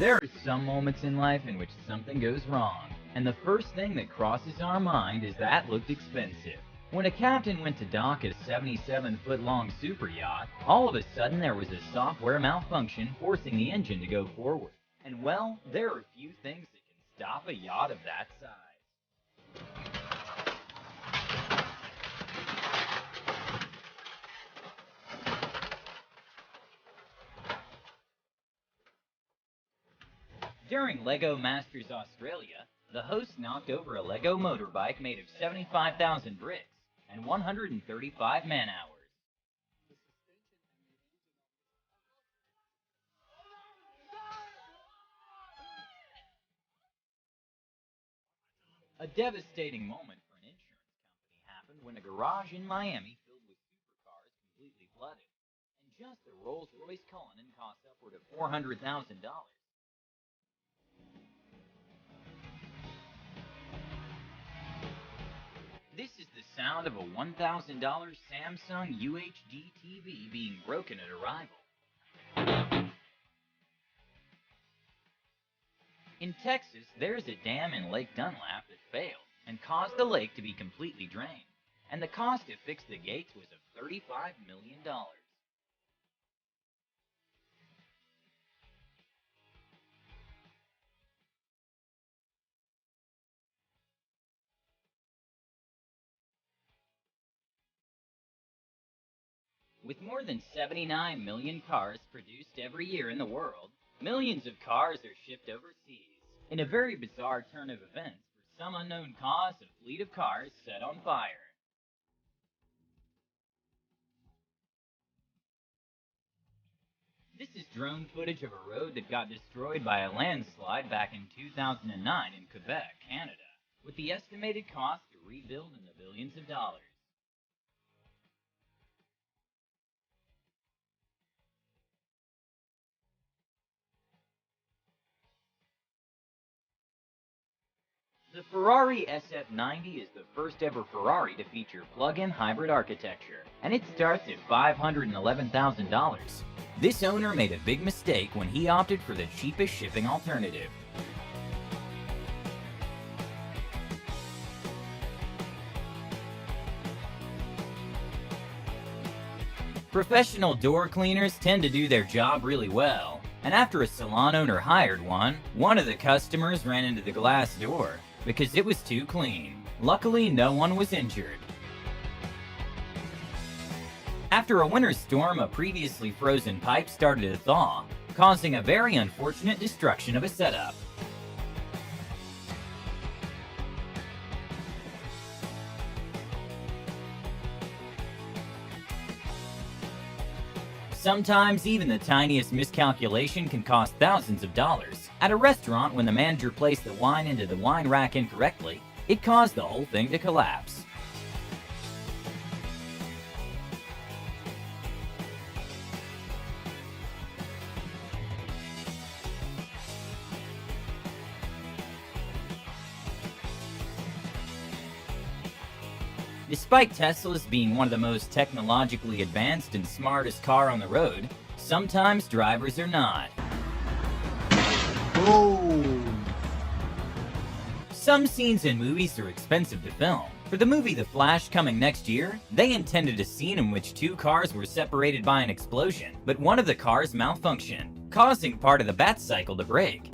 There are some moments in life in which something goes wrong, and the first thing that crosses our mind is that looked expensive. When a captain went to dock a 77-foot-long super yacht, all of a sudden there was a software malfunction forcing the engine to go forward. And well, there are few things that can stop a yacht of that size. During LEGO Masters Australia, the host knocked over a LEGO motorbike made of 75,000 bricks and 135 man-hours. A devastating moment for an insurance company happened when a garage in Miami filled with supercars completely flooded, and just a Rolls-Royce Cullinan cost upward of $400,000. This is the sound of a $1,000 Samsung UHD TV being broken at arrival. In Texas, there's a dam in Lake Dunlap that failed and caused the lake to be completely drained, and the cost to fix the gates was of $35 million. With more than 79 million cars produced every year in the world, millions of cars are shipped overseas. In a very bizarre turn of events, for some unknown cause, a fleet of cars set on fire. This is drone footage of a road that got destroyed by a landslide back in 2009 in Quebec, Canada, with the estimated cost to rebuild in the billions of dollars. The Ferrari SF90 is the first ever Ferrari to feature plug-in hybrid architecture, and it starts at $511,000. This owner made a big mistake when he opted for the cheapest shipping alternative. Professional door cleaners tend to do their job really well, and after a salon owner hired one of the customers ran into the glass door because it was too clean. Luckily, no one was injured. After a winter storm, a previously frozen pipe started to thaw, causing a very unfortunate destruction of a setup. Sometimes even the tiniest miscalculation can cost thousands of dollars. At a restaurant, when the manager placed the wine into the wine rack incorrectly, it caused the whole thing to collapse. Despite Tesla's being one of the most technologically advanced and smartest car on the road, sometimes drivers are not. Boom! Some scenes in movies are expensive to film. For the movie The Flash coming next year, they intended a scene in which two cars were separated by an explosion, but one of the cars malfunctioned, causing part of the bat cycle to break.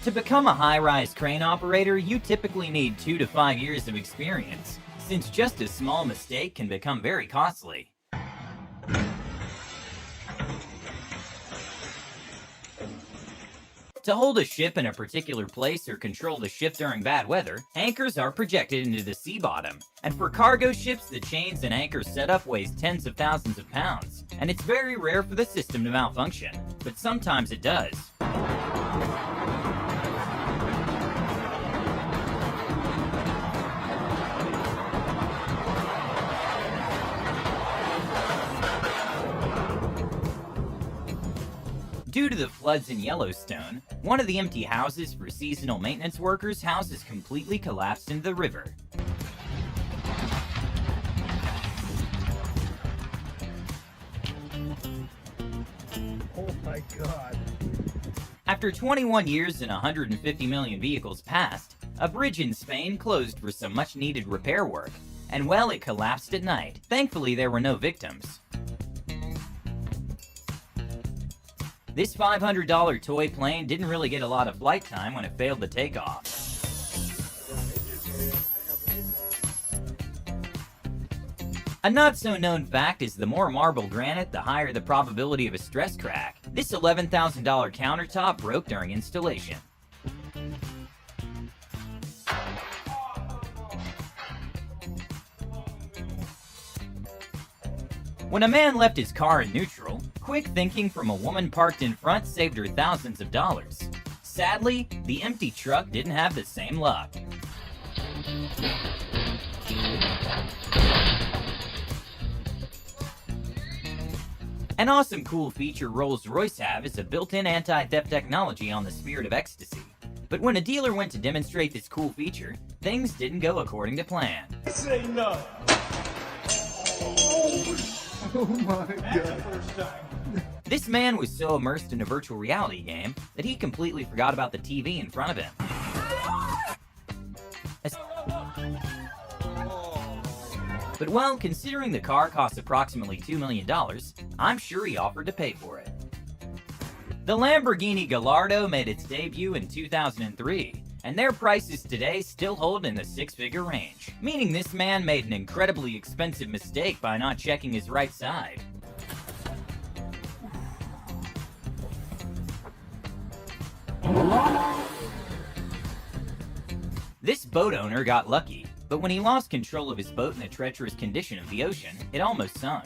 To become a high-rise crane operator, you typically need 2 to 5 years of experience, since just a small mistake can become very costly. To hold a ship in a particular place or control the ship during bad weather, anchors are projected into the sea bottom. And for cargo ships, the chains and anchor setup weighs tens of thousands of pounds, and it's very rare for the system to malfunction, but sometimes it does. Due to the floods in Yellowstone, one of the empty houses for seasonal maintenance workers' houses completely collapsed into the river. God. After 21 years and 150 million vehicles passed, a bridge in Spain closed for some much-needed repair work, and well, it collapsed at night. Thankfully, there were no victims. This $500 toy plane didn't really get a lot of flight time when it failed to take off. A not-so-known fact is the more marble granite, the higher the probability of a stress crack. This $11,000 countertop broke during installation. When a man left his car in neutral, quick thinking from a woman parked in front saved her thousands of dollars. Sadly, the empty truck didn't have the same luck. An awesome cool feature Rolls-Royce have is a built-in anti-theft technology on the Spirit of Ecstasy. But when a dealer went to demonstrate this cool feature, things didn't go according to plan. Say no. Oh my God. This man was so immersed in a virtual reality game that he completely forgot about the TV in front of him. But well, considering the car costs approximately $2 million, I'm sure he offered to pay for it. The Lamborghini Gallardo made its debut in 2003, and their prices today still hold in the six-figure range, meaning this man made an incredibly expensive mistake by not checking his right side. This boat owner got lucky, but when he lost control of his boat in the treacherous condition of the ocean, it almost sunk.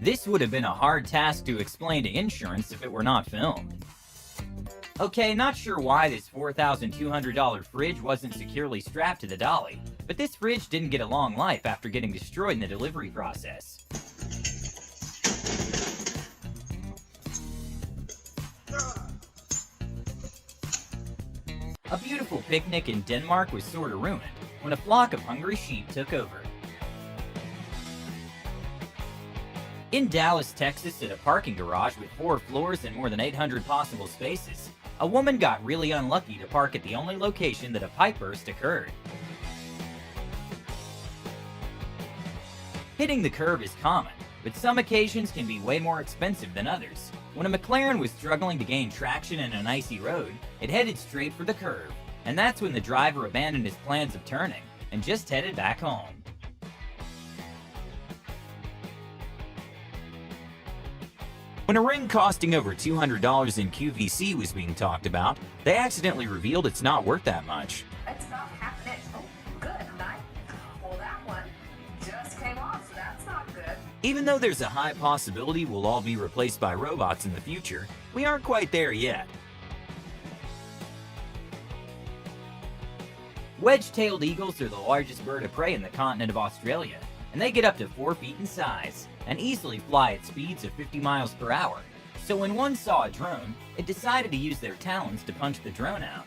This would have been a hard task to explain to insurance if it were not filmed. Okay, not sure why this $4,200 fridge wasn't securely strapped to the dolly, but this fridge didn't get a long life after getting destroyed in the delivery process. A beautiful picnic in Denmark was sort of ruined when a flock of hungry sheep took over. In Dallas, Texas, at a parking garage with 4 floors and more than 800 possible spaces, a woman got really unlucky to park at the only location that a pipe burst occurred. Hitting the curb is common, but some occasions can be way more expensive than others. When a McLaren was struggling to gain traction in an icy road, it headed straight for the curb, and that's when the driver abandoned his plans of turning and just headed back home. When a ring costing over $200 in QVC was being talked about, they accidentally revealed it's not worth that much. It's about half an inch. Oh, good, nice. Well, that one just came off, so that's not good. Even though there's a high possibility we'll all be replaced by robots in the future, we aren't quite there yet. Wedge-tailed eagles are the largest bird of prey in the continent of Australia, and they get up to 4 feet in size and easily fly at speeds of 50 miles per hour. So when one saw a drone, it decided to use their talons to punch the drone out.